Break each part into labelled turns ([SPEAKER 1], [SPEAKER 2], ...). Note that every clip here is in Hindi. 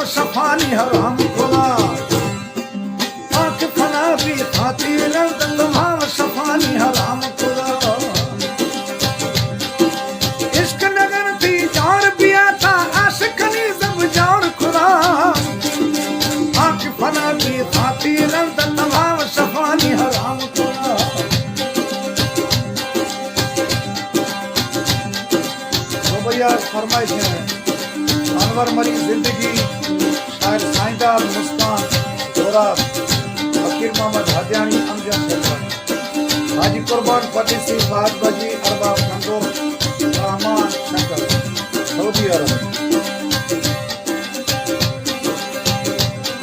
[SPEAKER 1] शफानी हराम खुदा आंख फना भी खाती तमाम शफानी हराम खुदा इश्क लगन थी जान पिया था आशिकनी जब जान खुदा आंख फना भी खाती तमाम शफानी हराम खुदा तो भैया फरमाइश है अनवर मरी जिंदगी शायर साइंदा मुस्कान दोरा फकीर मोहम्मद हादियानी अमजद शफानी हाजी कुर्बान पटिसी फहद बजी अरबाब नंदो रहमान शंकर सऊदी अरब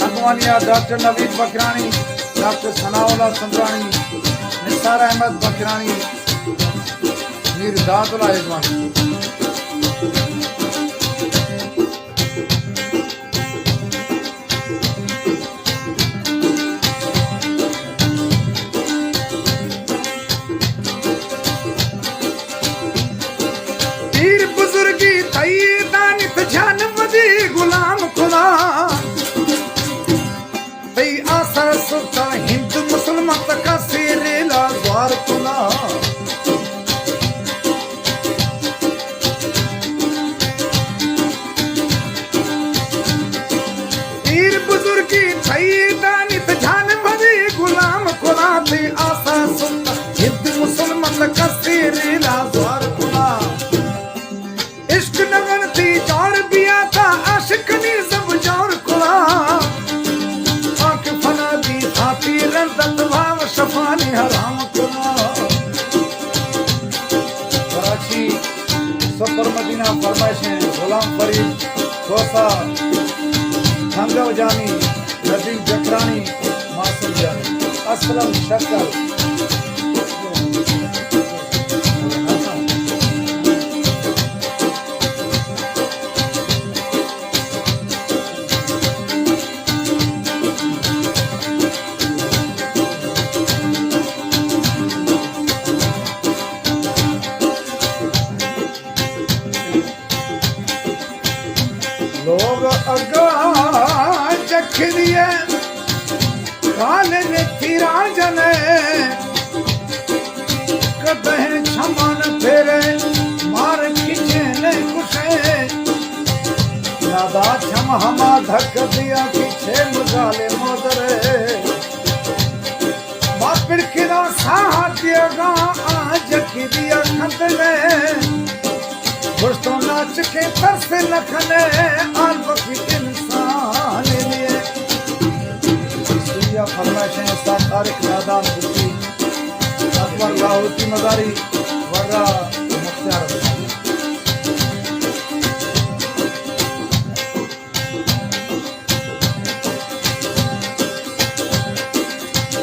[SPEAKER 1] नगवानिया डॉक्टर नवीद बकरानी डॉक्टर सनाउल्लाह संदरानी निसार अहमद बकरानी मीर दादुल्लाह इजवानी गुलाम खुदा आसर सुल्तान हिंदू मुसलमान का सिरेला द्वार खुला पीर बुजुर्गी दानी जान मदी गुलाम खुदा थे आसर सुल्तान हिंदू मुसलमान का सिरेला द्वार खुला इश्क लगन थी जान बिया था आशिकनी जब जान खुदा आंख फना दी खाती रंदत भाव शफानी हराम खुदा कराची सफर मदीना फरमाइशें गुलाम फरीद कोसा हंगव जानी नदीम जकरानी मासूम जानी असलम शक्ल लोग अगा चखिए काले ने फिरा जने कदह छमन फेरे मार खिंचे ने कुशे नादा छम हमा धक दिया पीछे मुजाले मोदरे बापिड़ किरा साहतियगा आज की दिया खतने दोस्तों नाच के तरस लखने आलबकी इंसान लिए सुनिया फरमाइशें उस्ताद तारिक नादान बुकी अकबर लाहौती मदारी वर्रा मुख्तार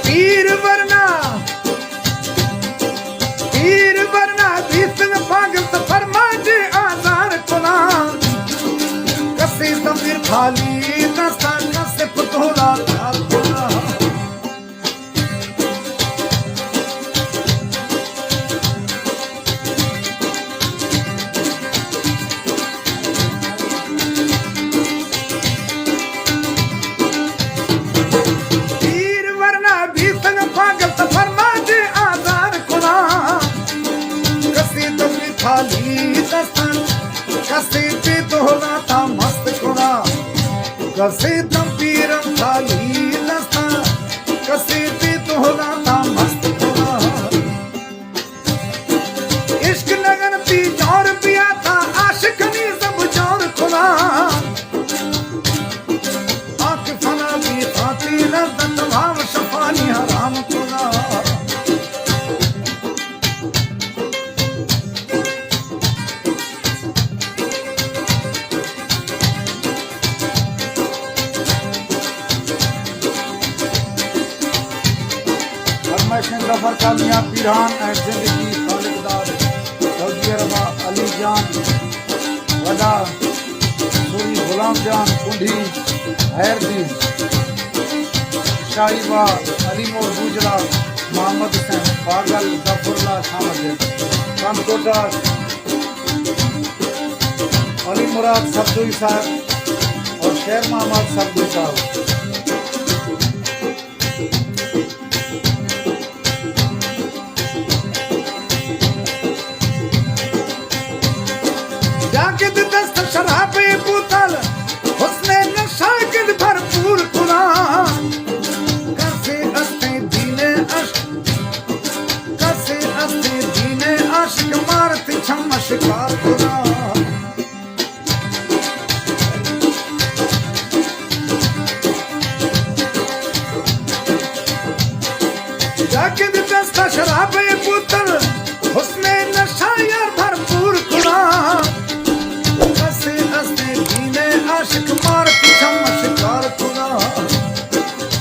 [SPEAKER 1] पीर वरना भीतर पागल तो फरमा तमीर खाली नस्ता कसे पुतोला खुदा पीर वरना भी संग पागल तो फरमा दे आजाद खुदा कसे तमीर खाली नस्ता कसे पे तोला था मस्त खुदा कसे तंपीरम खाली नस्ता कसे पे तोला था मस्त खुदा इश्क लगन थी जोर पिया था आशिकनी सब जोर खुदा आंख फना भी खाती लज्जत भाव शफानी हराम खुदा जफर का मियां पीरान एंड जिंदगी खालिकदार सऊदी अरब अली जान वदा सूरी गुलाम जान कुंडी हैरदीन शाहिबा अली मोर गुजरा मोहम्मद हुसैन पागल जफरुल्लाह शामद कामकोटा अली मुराद सब्दुई साहब और शेर मोहम्मद सब्दू साहब जाकिद दस्त शराबे बोतल उसने नशा के भरपूर खुला कैसे अस्ते दीने आशिक मारती छम शिकार खुला जाकिद दस्त शराबे